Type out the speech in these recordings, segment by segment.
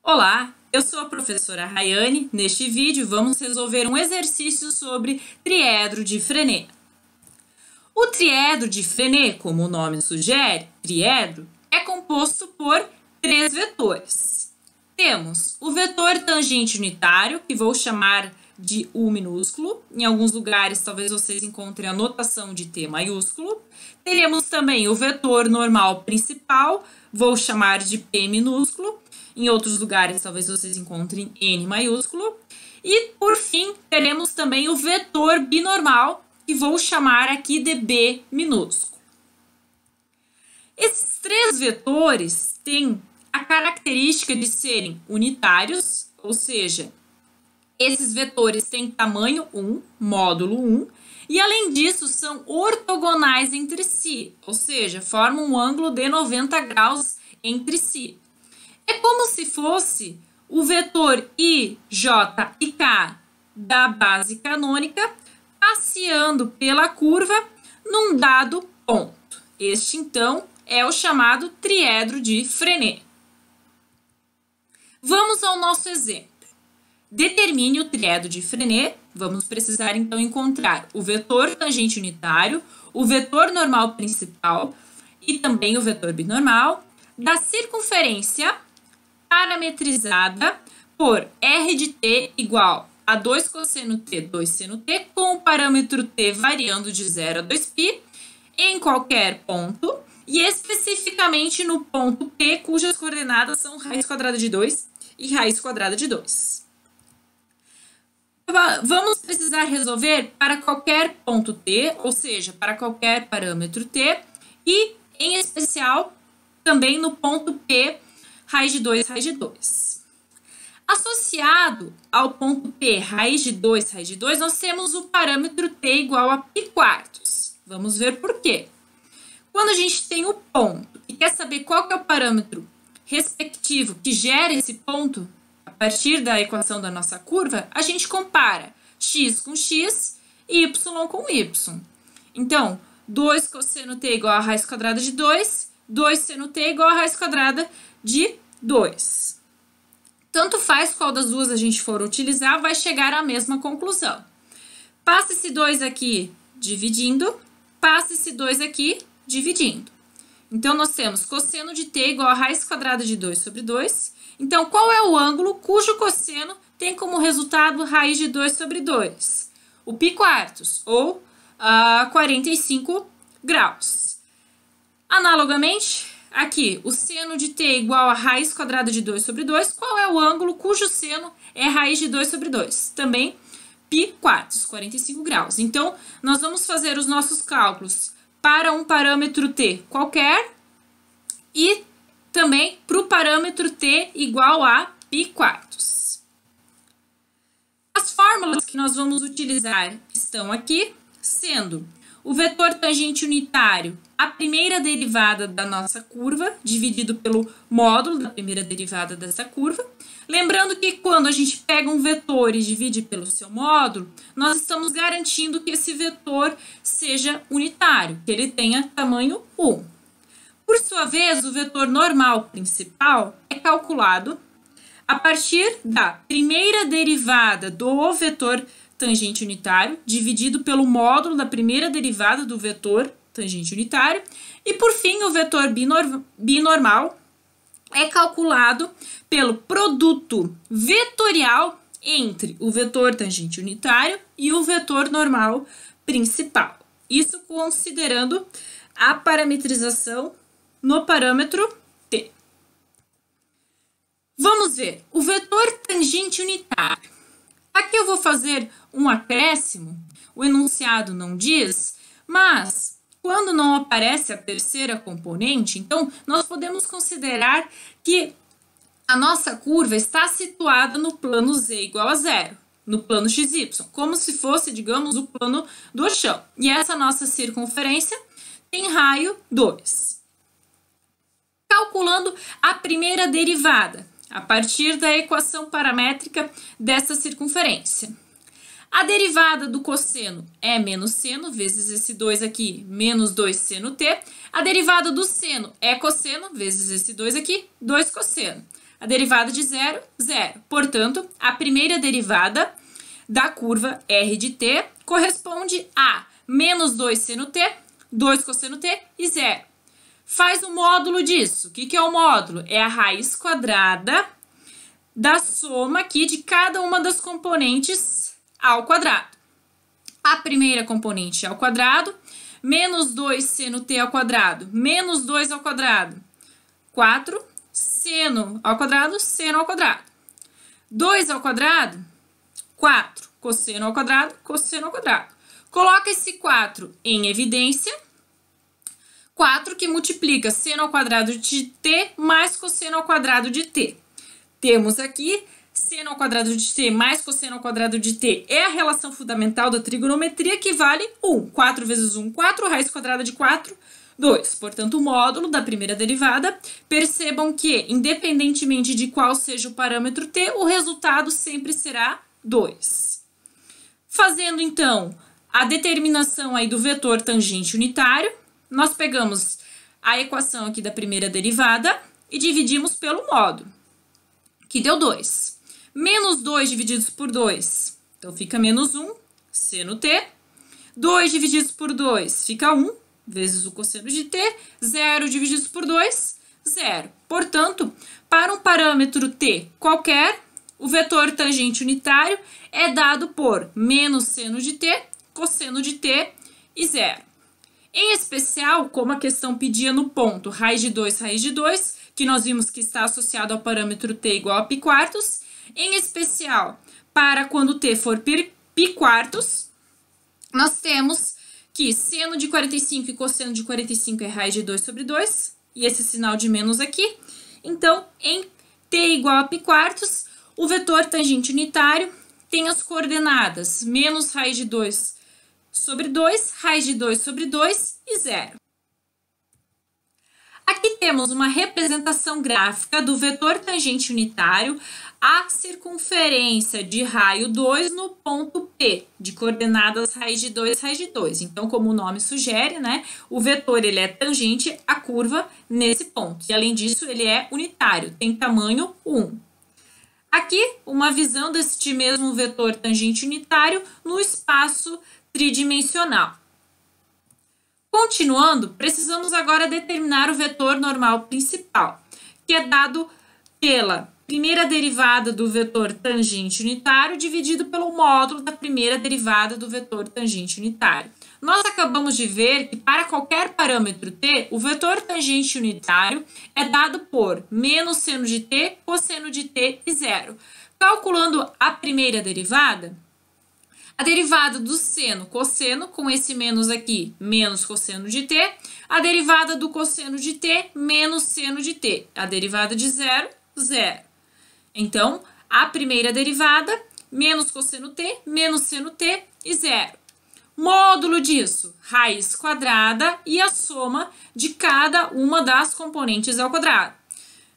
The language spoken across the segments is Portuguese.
Olá, eu sou a professora Rayane. Neste vídeo vamos resolver um exercício sobre triedro de Frenet. O triedro de Frenet, como o nome sugere, triedro, é composto por três vetores. Temos o vetor tangente unitário, que vou chamar de U minúsculo. Em alguns lugares talvez vocês encontrem a notação de T maiúsculo. Teremos também o vetor normal principal, vou chamar de P minúsculo. Em outros lugares, talvez vocês encontrem N maiúsculo. E, por fim, teremos também o vetor binormal, que vou chamar aqui de B minúsculo. Esses três vetores têm a característica de serem unitários, ou seja, esses vetores têm tamanho 1, módulo 1, e, além disso, são ortogonais entre si, ou seja, formam um ângulo de 90 graus entre si. É como se fosse o vetor I, J e K da base canônica passeando pela curva num dado ponto. Este, então, é o chamado triedro de Frenet. Vamos ao nosso exemplo. Determine o triedro de Frenet. Vamos precisar, então, encontrar o vetor tangente unitário, o vetor normal principal e também o vetor binormal da circunferência parametrizada por R de t igual a 2 cosseno t, 2 seno t, com o parâmetro t variando de 0 a 2π em qualquer ponto, e especificamente no ponto P, cujas coordenadas são raiz quadrada de 2 e raiz quadrada de 2. Vamos precisar resolver para qualquer ponto t, ou seja, para qualquer parâmetro t, e, em especial, também no ponto P, raiz de 2, raiz de 2. Associado ao ponto P, raiz de 2, nós temos o parâmetro t igual a π quartos. Vamos ver por quê. Quando a gente tem o ponto e quer saber qual que é o parâmetro respectivo que gera esse ponto, a partir da equação da nossa curva, a gente compara x com x e y com y. Então, 2 cosseno t igual a raiz quadrada de 2, 2 seno t igual a raiz quadrada de 2. Tanto faz qual das duas a gente for utilizar, vai chegar à mesma conclusão. Passa esse 2 aqui dividindo, passa esse 2 aqui dividindo. Então, nós temos cosseno de t igual a raiz quadrada de 2 sobre 2. Então, qual é o ângulo cujo cosseno tem como resultado raiz de 2 sobre 2? O π quartos, ou 45 graus. Analogamente, aqui, o seno de t igual a raiz quadrada de 2 sobre 2. Qual é o ângulo cujo seno é raiz de 2 sobre 2? Também π quartos, 45 graus. Então, nós vamos fazer os nossos cálculos para um parâmetro t qualquer e também para o parâmetro t igual a π quartos. As fórmulas que nós vamos utilizar estão aqui, sendo o vetor tangente unitário, a primeira derivada da nossa curva, dividido pelo módulo da primeira derivada dessa curva. Lembrando que quando a gente pega um vetor e divide pelo seu módulo, nós estamos garantindo que esse vetor seja unitário, que ele tenha tamanho 1. Por sua vez, o vetor normal principal é calculado a partir da primeira derivada do vetor tangente unitário, dividido pelo módulo da primeira derivada do vetor tangente unitário. E, por fim, o vetor binormal é calculado pelo produto vetorial entre o vetor tangente unitário e o vetor normal principal. Isso considerando a parametrização no parâmetro t. Vamos ver o vetor tangente unitário. Aqui eu vou fazer um acréscimo, o enunciado não diz, mas quando não aparece a terceira componente, então nós podemos considerar que a nossa curva está situada no plano z igual a 0, no plano xy, como se fosse, digamos, o plano do chão. E essa nossa circunferência tem raio 2. Calculando a primeira derivada, a partir da equação paramétrica dessa circunferência. A derivada do cosseno é menos seno, vezes esse 2 aqui, menos 2 seno t. A derivada do seno é cosseno, vezes esse 2 aqui, 2 cosseno. A derivada de 0, 0. Portanto, a primeira derivada da curva R de t corresponde a menos 2 seno t, 2 cosseno t e 0. Faz o módulo disso. O que é o módulo? É a raiz quadrada da soma aqui de cada uma das componentes ao quadrado. A primeira componente ao quadrado, menos 2 seno t ao quadrado, menos 2 ao quadrado, 4, seno ao quadrado, seno ao quadrado. 2 ao quadrado, 4, cosseno ao quadrado, cosseno ao quadrado. Coloca esse 4 em evidência. 4 que multiplica seno ao quadrado de t mais cosseno ao quadrado de t. Temos aqui seno ao quadrado de t mais cosseno ao quadrado de t é a relação fundamental da trigonometria que vale 1. 4 vezes 1, 4, raiz quadrada de 4, 2. Portanto, o módulo da primeira derivada, percebam que, independentemente de qual seja o parâmetro t, o resultado sempre será 2. Fazendo, então, a determinação aí do vetor tangente unitário, nós pegamos a equação aqui da primeira derivada e dividimos pelo módulo, que deu 2. Menos 2 divididos por 2, então fica menos 1, seno t. 2 divididos por 2 fica 1, vezes o cosseno de t. 0 divididos por 2, 0. Portanto, para um parâmetro t qualquer, o vetor tangente unitário é dado por menos seno de t, cosseno de t e 0. Em especial, como a questão pedia no ponto raiz de 2, que nós vimos que está associado ao parâmetro t igual a π quartos, em especial para quando t for π quartos, nós temos que seno de 45 e cosseno de 45 é raiz de 2 sobre 2, e esse sinal de menos aqui. Então, em t igual a π quartos, o vetor tangente unitário tem as coordenadas menos raiz de 2 sobre 2, raiz de 2 sobre 2 e 0. Aqui temos uma representação gráfica do vetor tangente unitário à circunferência de raio 2 no ponto P, de coordenadas raiz de 2, raiz de 2. Então, como o nome sugere, né, o vetor ele é tangente à curva nesse ponto. E, além disso, ele é unitário, tem tamanho 1. Aqui, uma visão deste mesmo vetor tangente unitário no espaço tridimensional. Continuando, precisamos agora determinar o vetor normal principal, que é dado pela primeira derivada do vetor tangente unitário dividido pelo módulo da primeira derivada do vetor tangente unitário. Nós acabamos de ver que para qualquer parâmetro t, o vetor tangente unitário é dado por menos seno de t, cosseno de t e 0. Calculando a primeira derivada, a derivada do seno, cosseno, com esse menos aqui, menos cosseno de t. A derivada do cosseno de t, menos seno de t. A derivada de 0, 0. Então, a primeira derivada, menos cosseno t, menos seno t e 0. Módulo disso, raiz quadrada e a soma de cada uma das componentes ao quadrado.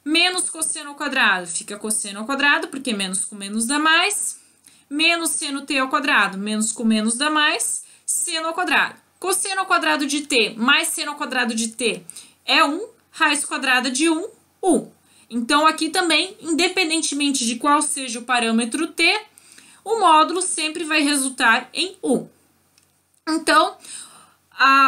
Menos cosseno ao quadrado fica cosseno ao quadrado, porque menos com menos dá mais. Menos seno t ao quadrado, menos com menos dá mais, seno ao quadrado. Cosseno ao quadrado de t mais seno ao quadrado de t é 1, raiz quadrada de 1, 1. Então, aqui também, independentemente de qual seja o parâmetro t, o módulo sempre vai resultar em 1. Então,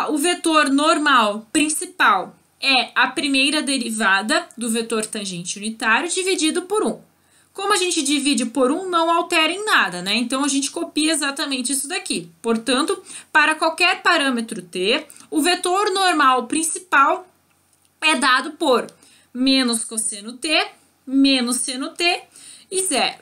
o vetor normal principal é a primeira derivada do vetor tangente unitário dividido por 1. Como a gente divide por 1, não altera em nada, né? Então, a gente copia exatamente isso daqui. Portanto, para qualquer parâmetro t, o vetor normal principal é dado por menos cosseno t, menos seno t e 0.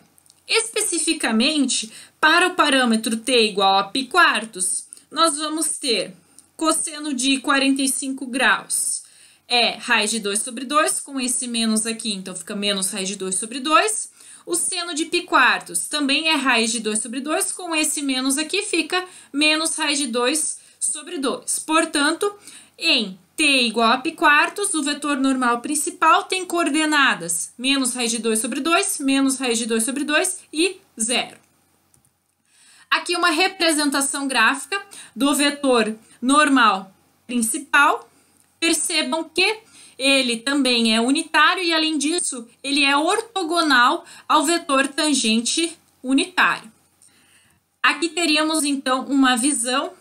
Especificamente, para o parâmetro t igual a π quartos, nós vamos ter cosseno de 45 graus é raiz de 2 sobre 2, com esse menos aqui, então fica menos raiz de 2 sobre 2. O seno de π quartos também é raiz de 2 sobre 2, com esse menos aqui fica menos raiz de 2 sobre 2. Portanto, em t igual a π quartos, o vetor normal principal tem coordenadas menos raiz de 2 sobre 2, menos raiz de 2 sobre 2 e 0. Aqui uma representação gráfica do vetor normal principal. Percebam que ele também é unitário e, além disso, ele é ortogonal ao vetor tangente unitário. Aqui teríamos, então, uma visão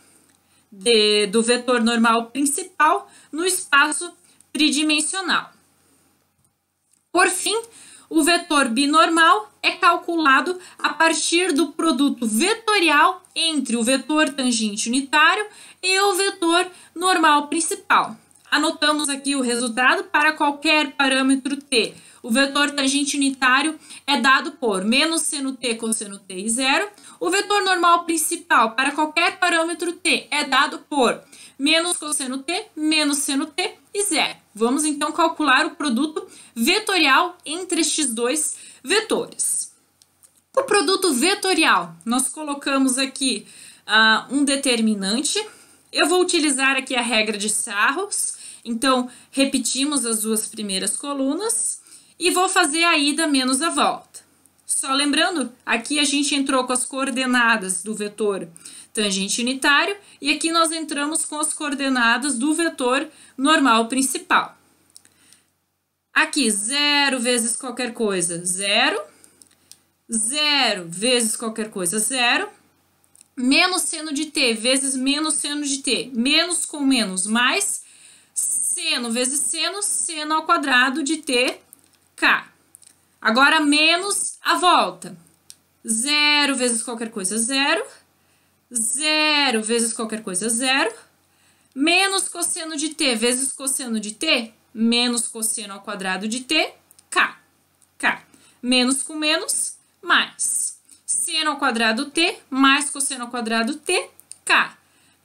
do vetor normal principal no espaço tridimensional. Por fim, o vetor binormal é calculado a partir do produto vetorial entre o vetor tangente unitário e o vetor normal principal. Anotamos aqui o resultado para qualquer parâmetro t. O vetor tangente unitário é dado por menos seno t cosseno t e 0. O vetor normal principal para qualquer parâmetro t é dado por menos cosseno t, menos seno t e 0. Vamos então calcular o produto vetorial entre estes dois vetores. O produto vetorial, nós colocamos aqui um determinante. Eu vou utilizar aqui a regra de Sarros, então repetimos as duas primeiras colunas e vou fazer a ida menos a volta. Só lembrando, aqui a gente entrou com as coordenadas do vetor tangente unitário e aqui nós entramos com as coordenadas do vetor normal principal. Aqui, 0 vezes qualquer coisa, 0. 0 vezes qualquer coisa, 0. Menos seno de t vezes menos seno de t. Menos com menos, mais. Seno vezes seno, seno ao quadrado de t, k. Agora, menos a volta. 0 vezes qualquer coisa, 0. 0 vezes qualquer coisa, 0. Menos cosseno de t vezes cosseno de t, menos cosseno ao quadrado de t, k. K. Menos com menos, mais. Seno ao quadrado t, mais cosseno ao quadrado t, k.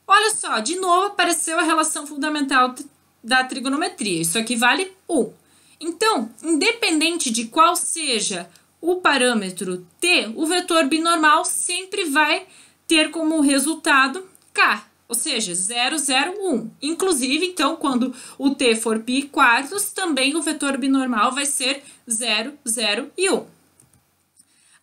Olha só, de novo apareceu a relação fundamental da trigonometria. Isso aqui vale 1. Então, independente de qual seja o parâmetro t, o vetor binormal sempre vai ter como resultado k, ou seja, 0, 0, 1. Inclusive, então, quando o t for π quartos, também o vetor binormal vai ser 0, 0 e 1.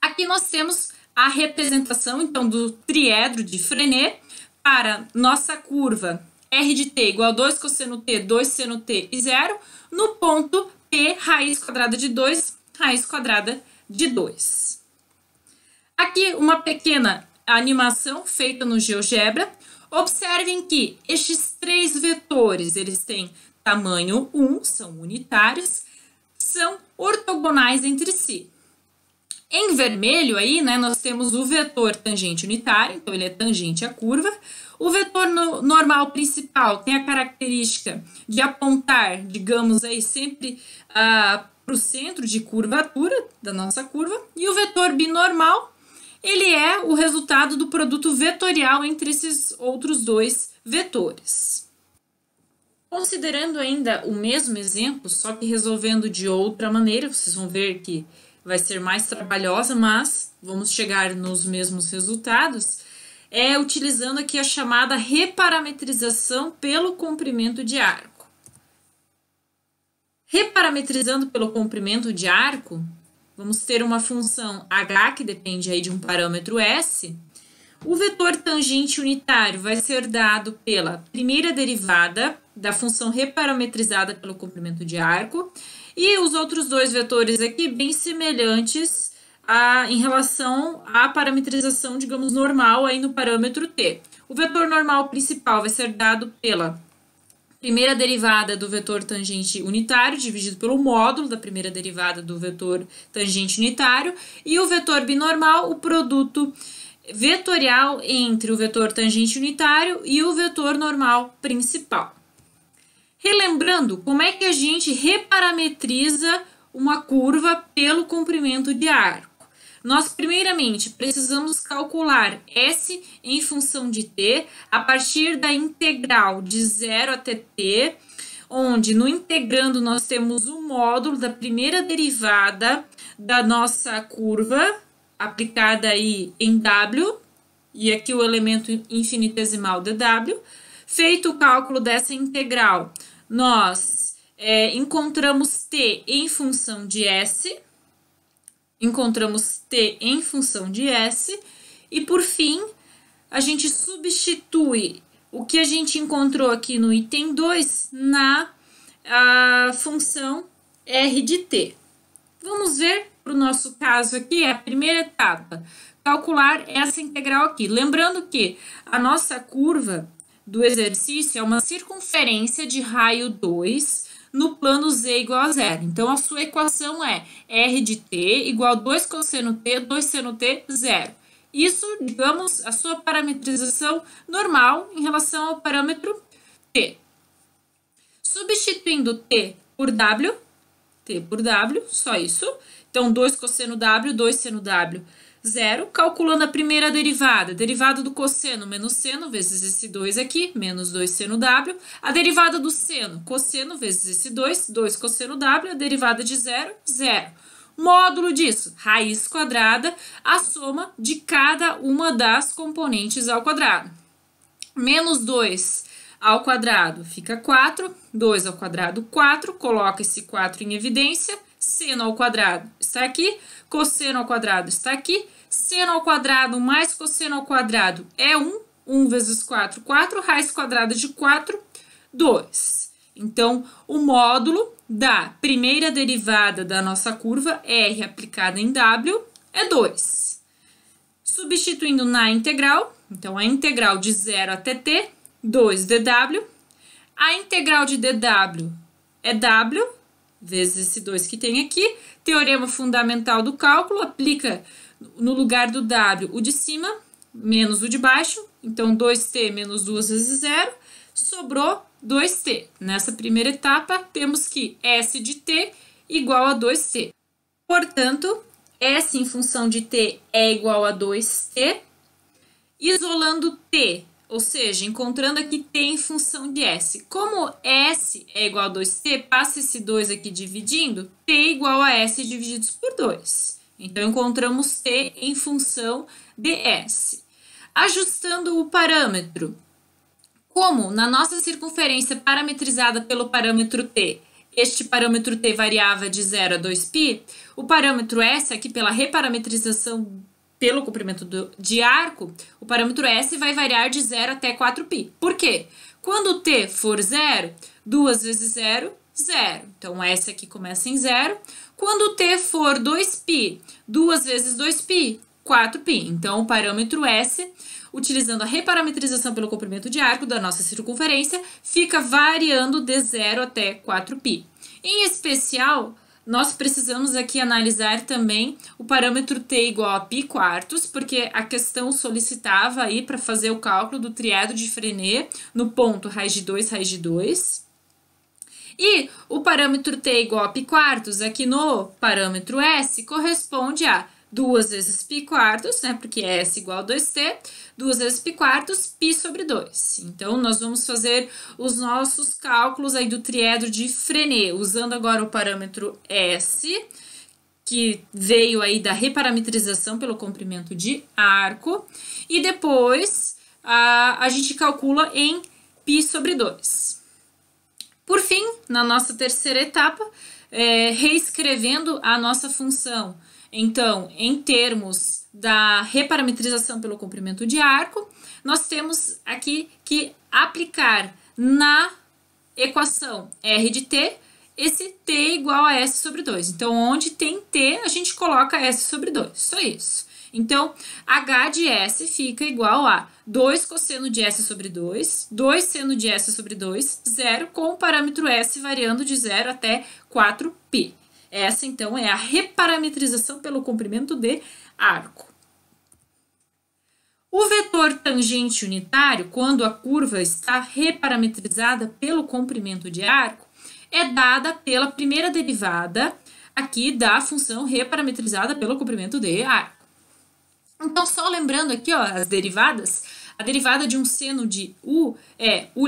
Aqui nós temos a representação, então, do triedro de Frenet para nossa curva r de t igual a 2 cosseno t, 2 seno t e 0, no ponto p raiz quadrada de 2, raiz quadrada de 2. Aqui uma pequena animação feita no GeoGebra. Observem que estes três vetores, eles têm tamanho 1, são unitários, são ortogonais entre si. Em vermelho aí, né, nós temos o vetor tangente unitário, então ele é tangente à curva. O vetor normal principal tem a característica de apontar, digamos aí, sempre para o centro de curvatura da nossa curva. E o vetor binormal, ele é o resultado do produto vetorial entre esses outros dois vetores. Considerando ainda o mesmo exemplo, só que resolvendo de outra maneira, vocês vão ver que vai ser mais trabalhosa, mas vamos chegar nos mesmos resultados, utilizando aqui a chamada reparametrização pelo comprimento de arco. Reparametrizando pelo comprimento de arco, vamos ter uma função h, que depende aí de um parâmetro s. O vetor tangente unitário vai ser dado pela primeira derivada da função reparametrizada pelo comprimento de arco, e os outros dois vetores aqui bem semelhantes em relação à parametrização, digamos, normal aí no parâmetro t. O vetor normal principal vai ser dado pela primeira derivada do vetor tangente unitário, dividido pelo módulo da primeira derivada do vetor tangente unitário, e o vetor binormal, o produto vetorial entre o vetor tangente unitário e o vetor normal principal. Relembrando, como é que a gente reparametriza uma curva pelo comprimento de arco? Nós, primeiramente, precisamos calcular S em função de t a partir da integral de 0 até t, onde no integrando nós temos o módulo da primeira derivada da nossa curva, aplicada aí em w, e aqui o elemento infinitesimal dw. Feito o cálculo dessa integral, nós encontramos t em função de s, e por fim, a gente substitui o que a gente encontrou aqui no item 2 na a função r de t. Vamos ver para o nosso caso aqui, a primeira etapa, calcular essa integral aqui. Lembrando que a nossa curva do exercício é uma circunferência de raio 2 no plano z igual a zero. Então, a sua equação é r de t igual a 2 cosseno t, 2 seno t, zero. Isso, digamos, a sua parametrização normal em relação ao parâmetro t. Substituindo t por w, só isso. Então, 2 cosseno w, 2 seno w, zero. Calculando a primeira derivada, derivada do cosseno menos seno vezes esse 2 aqui, menos 2 seno w. A derivada do seno, cosseno vezes esse 2, 2 cosseno w. A derivada de zero, zero. Módulo disso, raiz quadrada, a soma de cada uma das componentes ao quadrado. Menos 2 ao quadrado fica 4, 2 ao quadrado 4, coloca esse 4 em evidência, seno ao quadrado está aqui, cosseno ao quadrado está aqui, seno ao quadrado mais cosseno ao quadrado é 1, 1 vezes 4, 4, raiz quadrada de 4, 2. Então, o módulo da primeira derivada da nossa curva, r aplicada em w, é 2. Substituindo na integral, então a integral de 0 até t, 2dw. A integral de dw é w, vezes esse 2 que tem aqui. Teorema fundamental do cálculo, aplica no lugar do w o de cima, menos o de baixo. Então, 2t menos 2 vezes 0, sobrou 2t. Nessa primeira etapa, temos que S de t igual a 2t. Portanto, S em função de t é igual a 2t. Isolando t, ou seja, encontrando aqui t em função de S. Como S é igual a 2t, passa esse 2 aqui dividindo, t igual a S divididos por 2. Então, encontramos t em função de S. Ajustando o parâmetro, como na nossa circunferência parametrizada pelo parâmetro t, este parâmetro t variava de 0 a 2π, o parâmetro S, aqui pela reparametrização pelo comprimento de arco, o parâmetro S vai variar de 0 até 4π. Por quê? Quando t for 0, 2 vezes 0, 0. Então, S aqui começa em 0. Quando t for 2π, 2 vezes 2π, 4π. Então, o parâmetro S, utilizando a reparametrização pelo comprimento de arco da nossa circunferência, fica variando de 0 até 4π. Em especial, nós precisamos aqui analisar também o parâmetro t igual a π quartos, porque a questão solicitava aí para fazer o cálculo do triedro de Frenet no ponto raiz de 2, raiz de 2. E o parâmetro t igual a π quartos, aqui no parâmetro S, corresponde a 2 vezes π quartos, né, porque é S igual a 2t, 2 vezes π quartos, π sobre 2. Então, nós vamos fazer os nossos cálculos aí do triedro de Frenet, usando agora o parâmetro S, que veio aí da reparametrização pelo comprimento de arco, e depois a gente calcula em π sobre 2. Por fim, na nossa terceira etapa, reescrevendo a nossa função, então, em termos da reparametrização pelo comprimento de arco, nós temos aqui que aplicar na equação R de t, esse t igual a S sobre 2. Então, onde tem t, a gente coloca S sobre 2, só isso. Então, H de S fica igual a 2 cosseno de S sobre 2, 2 seno de S sobre 2, 0, com o parâmetro S variando de 0 até 4π. Essa, então, é a reparametrização pelo comprimento de arco. O vetor tangente unitário, quando a curva está reparametrizada pelo comprimento de arco, é dada pela primeira derivada aqui da função reparametrizada pelo comprimento de arco. Então, só lembrando aqui, ó, as derivadas, a derivada de um seno de U é U'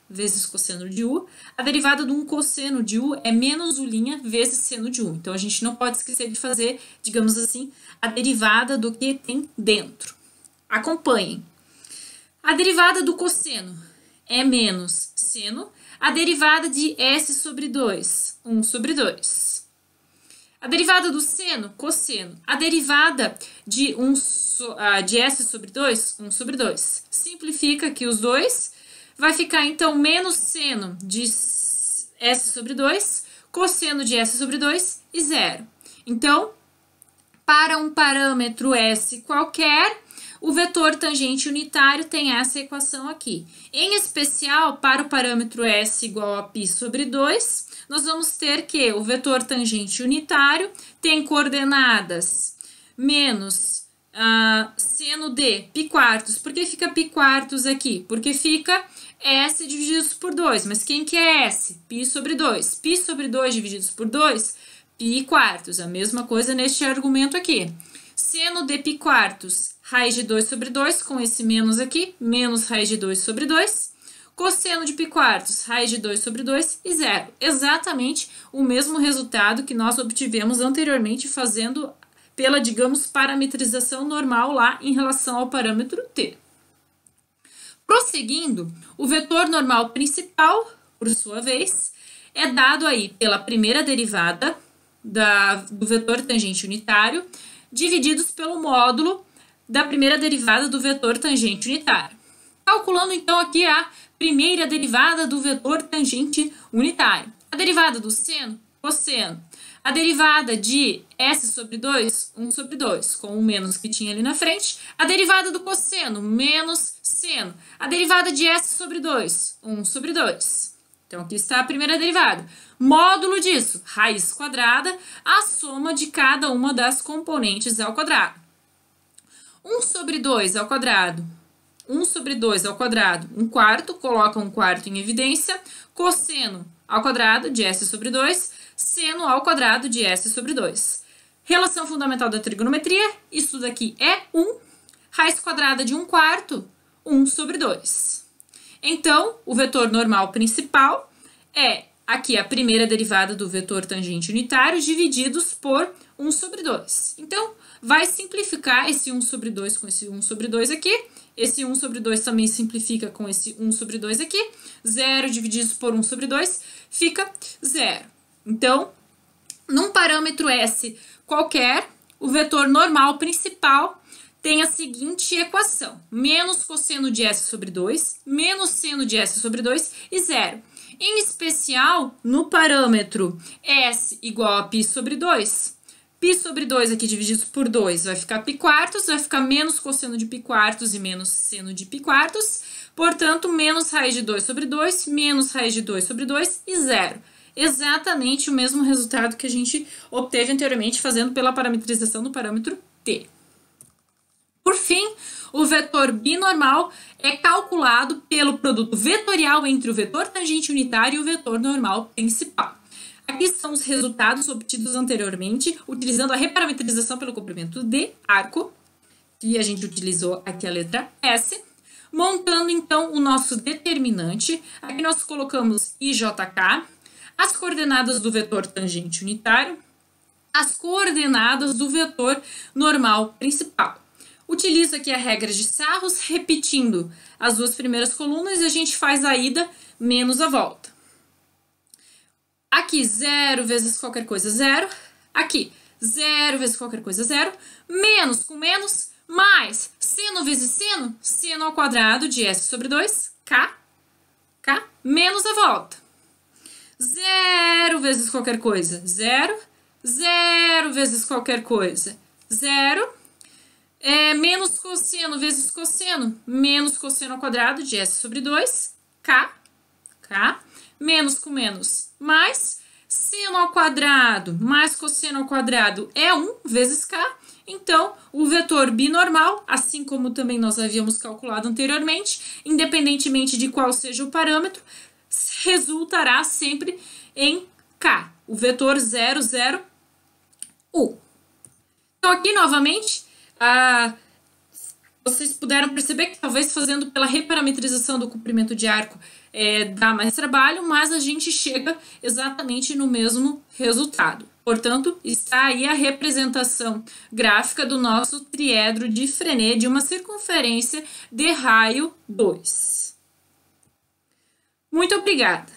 vezes cosseno de U, a derivada de um cosseno de U é menos U' vezes seno de U. Então, a gente não pode esquecer de fazer, digamos assim, a derivada do que tem dentro. Acompanhem. A derivada do cosseno é menos seno, a derivada de S sobre 2, 1 sobre 2. A derivada do seno, cosseno. A derivada de S sobre 2, 1 sobre 2. Simplifica aqui os dois. Vai ficar, então, menos seno de S sobre 2, cosseno de S sobre 2 e 0. Então, para um parâmetro S qualquer, o vetor tangente unitário tem essa equação aqui. Em especial, para o parâmetro S igual a π sobre 2, nós vamos ter que o vetor tangente unitário tem coordenadas menos seno de π quartos. Por que fica π quartos aqui? Porque fica S divididos por 2. Mas quem que é S? π sobre 2. π sobre 2 divididos por 2, π quartos. A mesma coisa neste argumento aqui. Seno de π quartos, raiz de 2 sobre 2, com esse menos aqui, menos raiz de 2 sobre 2. Cosseno de π quartos, raiz de 2 sobre 2 e 0. Exatamente o mesmo resultado que nós obtivemos anteriormente fazendo pela, digamos, parametrização normal lá em relação ao parâmetro t. Prosseguindo, o vetor normal principal, por sua vez, é dado aí pela primeira derivada do vetor tangente unitário, divididos pelo módulo da primeira derivada do vetor tangente unitário. Calculando então aqui a primeira derivada do vetor tangente unitário. A derivada do seno, cosseno. A derivada de S sobre 2, 1 sobre 2, com o menos que tinha ali na frente. A derivada do cosseno, menos seno. A derivada de S sobre 2, 1 sobre 2. Então, aqui está a primeira derivada. Módulo disso, raiz quadrada, a soma de cada uma das componentes ao quadrado. 1 sobre 2 ao quadrado. 1 sobre 2 ao quadrado, 1/4, coloca 1/4 em evidência. Cosseno ao quadrado de S sobre 2, seno ao quadrado de S sobre 2. Relação fundamental da trigonometria, isso daqui é 1. Raiz quadrada de 1/4, 1 sobre 2. Então, o vetor normal principal é aqui a primeira derivada do vetor tangente unitário divididos por 1 sobre 2. Então, vai simplificar esse 1 sobre 2 com esse 1 sobre 2 aqui. Esse 1 sobre 2 também simplifica com esse 1 sobre 2 aqui. 0 divididos por 1 sobre 2 fica 0. Então, num parâmetro S qualquer, o vetor normal principal tem a seguinte equação. Menos cosseno de S sobre 2, menos seno de S sobre 2 e 0. Em especial, no parâmetro S igual a π sobre 2, π sobre 2 aqui divididos por 2 vai ficar π quartos, vai ficar menos cosseno de π quartos e menos seno de π quartos. Portanto, menos raiz de 2 sobre 2, menos raiz de 2 sobre 2 e 0. Exatamente o mesmo resultado que a gente obteve anteriormente fazendo pela parametrização do parâmetro t. Por fim, o vetor binormal é calculado pelo produto vetorial entre o vetor tangente unitário e o vetor normal principal. Aqui estão os resultados obtidos anteriormente, utilizando a reparametrização pelo comprimento de arco, que a gente utilizou aqui a letra S, montando então o nosso determinante. Aqui nós colocamos IJK, as coordenadas do vetor tangente unitário, as coordenadas do vetor normal principal. Utilizo aqui a regra de Sarros, repetindo as duas primeiras colunas e a gente faz a ida menos a volta. Aqui, 0 vezes qualquer coisa, 0. Aqui, 0 vezes qualquer coisa, 0. Menos com menos, mais seno vezes seno, seno ao quadrado de S sobre 2, K, menos a volta. 0 vezes qualquer coisa, 0. 0 vezes qualquer coisa, 0. Menos cosseno vezes cosseno, menos cosseno ao quadrado de S sobre 2, K, menos com menos, mais seno ao quadrado, mais cosseno ao quadrado é 1 vezes K. Então, o vetor binormal, assim como também nós havíamos calculado anteriormente, independentemente de qual seja o parâmetro, resultará sempre em K, o vetor 0, 0, 1. Então, aqui novamente, vocês puderam perceber que talvez fazendo pela reparametrização do comprimento de arco dá mais trabalho, mas a gente chega exatamente no mesmo resultado. Portanto, está aí a representação gráfica do nosso triedro de Frenet de uma circunferência de raio 2. Muito obrigada!